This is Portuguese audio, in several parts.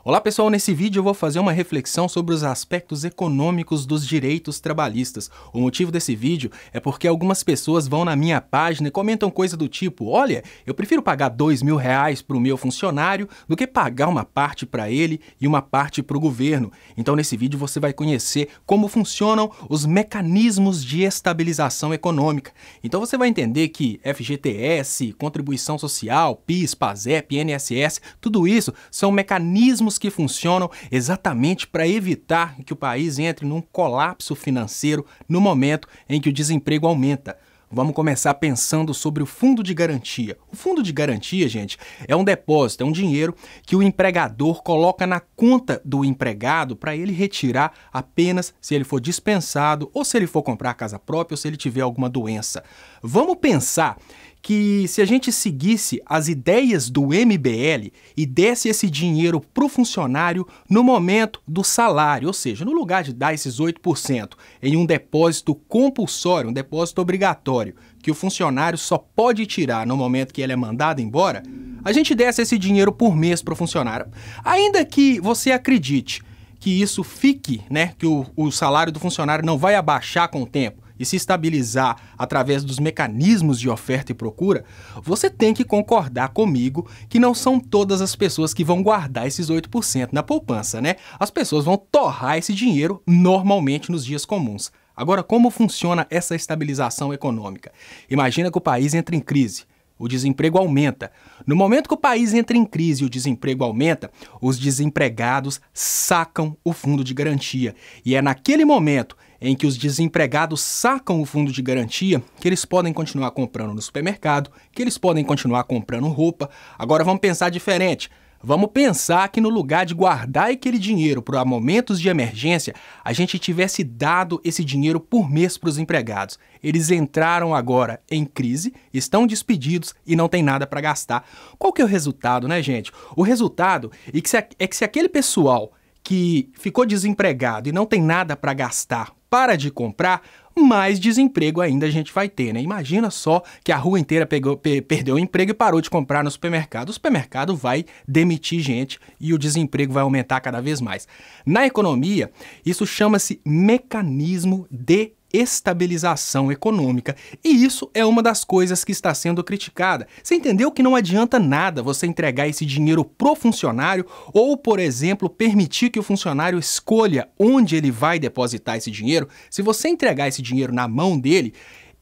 Olá pessoal, nesse vídeo eu vou fazer uma reflexão sobre os aspectos econômicos dos direitos trabalhistas. O motivo desse vídeo é porque algumas pessoas vão na minha página e comentam coisa do tipo: olha, eu prefiro pagar R$ 2.000 para o meu funcionário do que pagar uma parte para ele e uma parte para o governo. Então nesse vídeo você vai conhecer como funcionam os mecanismos de estabilização econômica. Então você vai entender que FGTS, contribuição social, PIS, PASEP, INSS, tudo isso são mecanismos que funcionam exatamente para evitar que o país entre num colapso financeiro no momento em que o desemprego aumenta. Vamos começar pensando sobre o fundo de garantia. O fundo de garantia, gente, é um depósito, é um dinheiro que o empregador coloca na conta do empregado para ele retirar apenas se ele for dispensado ou se ele for comprar casa própria ou se ele tiver alguma doença. Vamos pensar que se a gente seguisse as ideias do MBL e desse esse dinheiro para o funcionário no momento do salário, ou seja, no lugar de dar esses 8% em um depósito compulsório, um depósito obrigatório, que o funcionário só pode tirar no momento que ele é mandado embora, a gente desse esse dinheiro por mês para o funcionário. Ainda que você acredite que isso fique, que o salário do funcionário não vai abaixar com o tempo, e se estabilizar através dos mecanismos de oferta e procura, você tem que concordar comigo que não são todas as pessoas que vão guardar esses 8% na poupança, As pessoas vão torrar esse dinheiro normalmente nos dias comuns. Agora, como funciona essa estabilização econômica? Imagina que o país entra em crise. O desemprego aumenta. No momento que o país entra em crise e o desemprego aumenta, os desempregados sacam o fundo de garantia. E é naquele momento em que os desempregados sacam o fundo de garantia que eles podem continuar comprando no supermercado, que eles podem continuar comprando roupa. Agora vamos pensar diferente. Vamos pensar que no lugar de guardar aquele dinheiro para momentos de emergência, a gente tivesse dado esse dinheiro por mês para os empregados. Eles entraram agora em crise, estão despedidos e não tem nada para gastar. Qual que é o resultado, gente? O resultado é que se aquele pessoal que ficou desempregado e não tem nada para gastar para de comprar, mais desemprego ainda a gente vai ter, Imagina só que a rua inteira perdeu o emprego e parou de comprar no supermercado. O supermercado vai demitir gente e o desemprego vai aumentar cada vez mais. Na economia, isso chama-se mecanismo de estabilização econômica. E isso é uma das coisas que está sendo criticada. Você entendeu que não adianta nada você entregar esse dinheiro pro funcionário ou, por exemplo, permitir que o funcionário escolha onde ele vai depositar esse dinheiro? Se você entregar esse dinheiro na mão dele,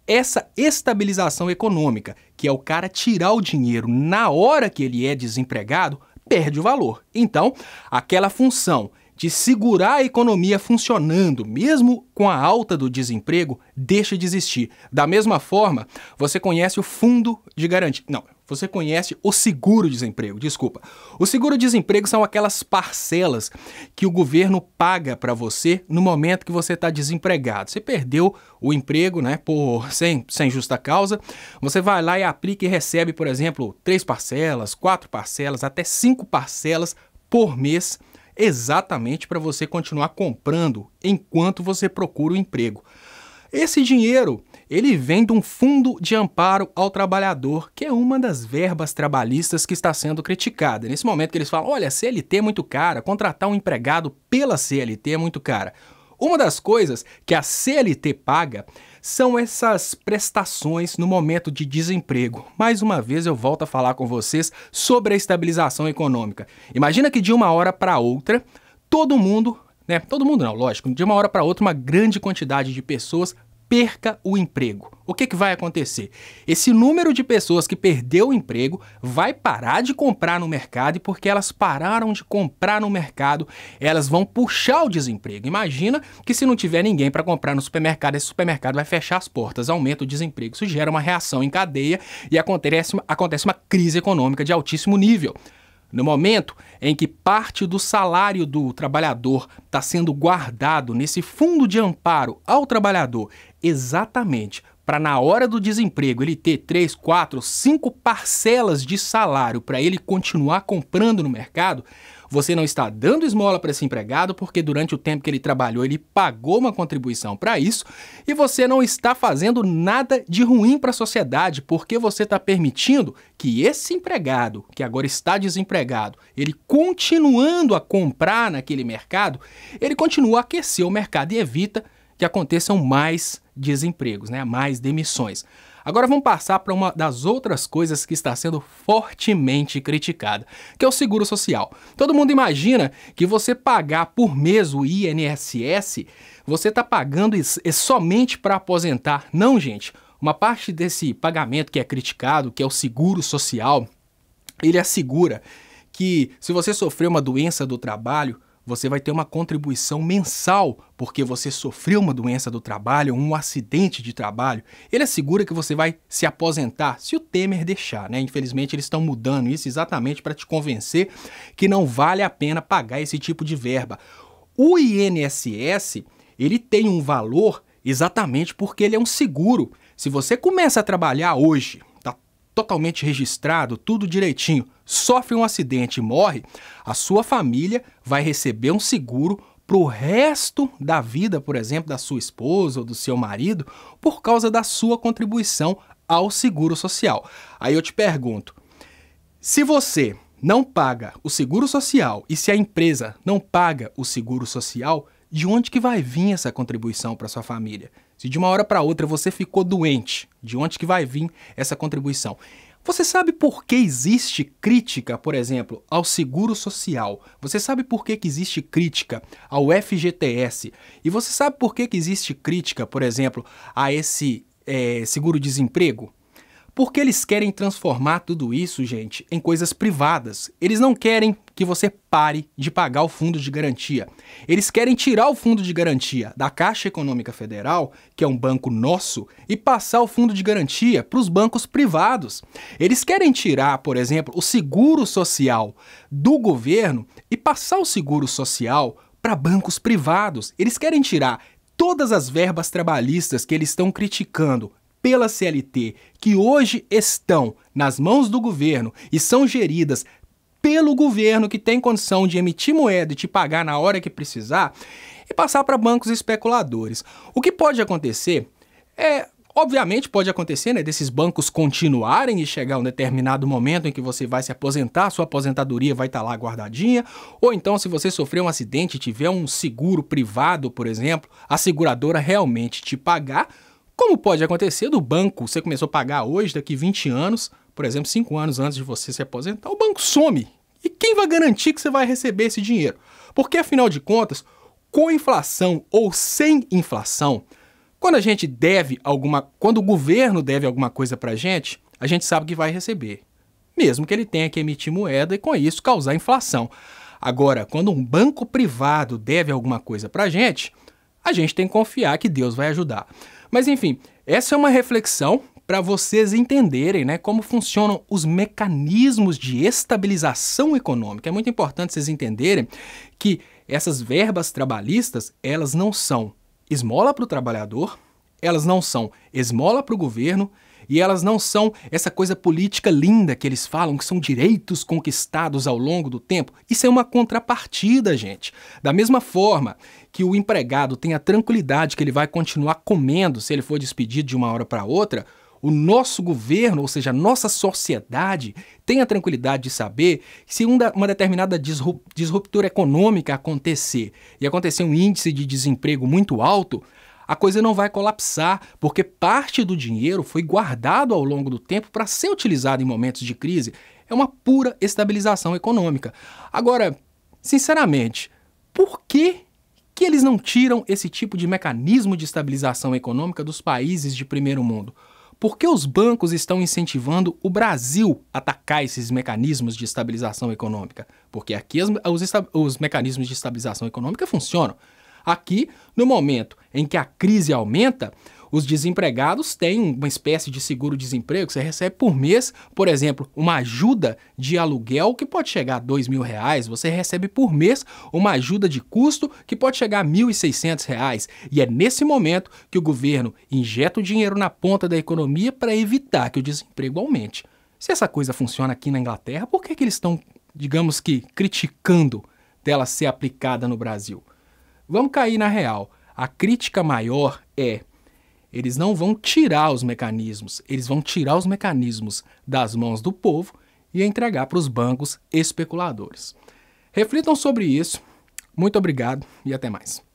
essa estabilização econômica, que é o cara tirar o dinheiro na hora que ele é desempregado, perde o valor. Então, aquela função de segurar a economia funcionando, mesmo com a alta do desemprego, deixa de existir. Da mesma forma, você conhece o fundo de garantia. Não, você conhece o seguro-desemprego, desculpa. O seguro-desemprego são aquelas parcelas que o governo paga para você no momento que você está desempregado. Você perdeu o emprego, sem justa causa. Você vai lá e aplica e recebe, por exemplo, 3 parcelas, 4 parcelas, até 5 parcelas por mês, exatamente para você continuar comprando enquanto você procura o emprego. Esse dinheiro, ele vem de um fundo de amparo ao trabalhador, que é uma das verbas trabalhistas que está sendo criticada. Nesse momento que eles falam, olha, CLT é muito cara, contratar um empregado pela CLT é muito cara. Uma das coisas que a CLT paga são essas prestações no momento de desemprego. Mais uma vez eu volto a falar com vocês sobre a estabilização econômica. Imagina que de uma hora para outra, todo mundo não, lógico, de uma hora para outra uma grande quantidade de pessoas perca o emprego. O que vai acontecer? Esse número de pessoas que perdeu o emprego vai parar de comprar no mercado e porque elas pararam de comprar no mercado, elas vão puxar o desemprego. Imagina que se não tiver ninguém para comprar no supermercado, esse supermercado vai fechar as portas, aumenta o desemprego. Isso gera uma reação em cadeia e acontece uma crise econômica de altíssimo nível. No momento em que parte do salário do trabalhador está sendo guardado nesse fundo de amparo ao trabalhador, exatamente para na hora do desemprego ele ter 3, 4, 5 parcelas de salário para ele continuar comprando no mercado, você não está dando esmola para esse empregado porque durante o tempo que ele trabalhou ele pagou uma contribuição para isso, e você não está fazendo nada de ruim para a sociedade porque você está permitindo que esse empregado, que agora está desempregado, ele continuando a comprar naquele mercado, ele continua a aquecer o mercado e evita que aconteçam mais desempregos, né? Mais demissões. Agora vamos passar para uma das outras coisas que está sendo fortemente criticada, que é o seguro social. Todo mundo imagina que você pagar por mês o INSS, você está pagando somente para aposentar. Não, gente. Uma parte desse pagamento que é criticado, que é o seguro social, ele assegura que se você sofrer uma doença do trabalho, você vai ter uma contribuição mensal porque você sofreu uma doença do trabalho, um acidente de trabalho. Ele assegura que você vai se aposentar, se o Temer deixar, né? Infelizmente eles estão mudando isso exatamente para te convencer que não vale a pena pagar esse tipo de verba. O INSS, ele tem um valor exatamente porque ele é um seguro. Se você começa a trabalhar hoje, totalmente registrado, tudo direitinho, sofre um acidente e morre, a sua família vai receber um seguro para o resto da vida, por exemplo, da sua esposa ou do seu marido, por causa da sua contribuição ao seguro social. Aí eu te pergunto, se você não paga o seguro social e se a empresa não paga o seguro social, de onde que vai vir essa contribuição para sua família? Se de uma hora para outra você ficou doente, de onde que vai vir essa contribuição? Você sabe por que existe crítica, por exemplo, ao seguro social? Você sabe por que existe crítica ao FGTS? E você sabe por que existe crítica, por exemplo, a esse seguro-desemprego? Porque eles querem transformar tudo isso, gente, em coisas privadas. Eles não querem que você pare de pagar o fundo de garantia. Eles querem tirar o fundo de garantia da Caixa Econômica Federal, que é um banco nosso, e passar o fundo de garantia para os bancos privados. Eles querem tirar, por exemplo, o seguro social do governo e passar o seguro social para bancos privados. Eles querem tirar todas as verbas trabalhistas que eles estão criticando pela CLT, que hoje estão nas mãos do governo e são geridas pelo governo, que tem condição de emitir moeda e te pagar na hora que precisar, e passar para bancos especuladores. O que pode acontecer obviamente pode acontecer, né, desses bancos continuarem e chegar a um determinado momento em que você vai se aposentar, sua aposentadoria vai estar lá guardadinha, ou então se você sofrer um acidente e tiver um seguro privado, por exemplo, a seguradora realmente te pagar. Como pode acontecer do banco, você começou a pagar hoje, daqui 20 anos, por exemplo, 5 anos antes de você se aposentar, o banco some. E quem vai garantir que você vai receber esse dinheiro? Porque, afinal de contas, com inflação ou sem inflação, quando o governo deve alguma coisa pra gente, a gente sabe que vai receber. Mesmo que ele tenha que emitir moeda e, com isso, causar inflação. Agora, quando um banco privado deve alguma coisa pra gente, a gente tem que confiar que Deus vai ajudar. Mas enfim, essa é uma reflexão para vocês entenderem, né, como funcionam os mecanismos de estabilização econômica. É muito importante vocês entenderem que essas verbas trabalhistas, elas não são esmola para o trabalhador, elas não são esmola para o governo e elas não são essa coisa política linda que eles falam, que são direitos conquistados ao longo do tempo. Isso é uma contrapartida, gente. Da mesma forma que o empregado tem a tranquilidade que ele vai continuar comendo se ele for despedido de uma hora para outra, o nosso governo, ou seja, a nossa sociedade, tem a tranquilidade de saber que se uma determinada disruptura econômica acontecer e acontecer um índice de desemprego muito alto, a coisa não vai colapsar, porque parte do dinheiro foi guardado ao longo do tempo para ser utilizado em momentos de crise. É uma pura estabilização econômica. Agora, sinceramente, por que eles não tiram esse tipo de mecanismo de estabilização econômica dos países de primeiro mundo? Por que os bancos estão incentivando o Brasil a atacar esses mecanismos de estabilização econômica? Porque aqui os mecanismos de estabilização econômica funcionam. Aqui, no momento em que a crise aumenta, os desempregados têm uma espécie de seguro-desemprego que você recebe por mês, por exemplo, uma ajuda de aluguel que pode chegar a R$2.000, você recebe por mês uma ajuda de custo que pode chegar a R$1.600. E é nesse momento que o governo injeta o dinheiro na ponta da economia para evitar que o desemprego aumente. Se essa coisa funciona aqui na Inglaterra, por que eles estão digamos que, criticando dela ser aplicada no Brasil. Vamos cair na real. A crítica maior é: eles não vão tirar os mecanismos, eles vão tirar os mecanismos das mãos do povo e entregar para os bancos especuladores. Reflitam sobre isso. Muito obrigado e até mais.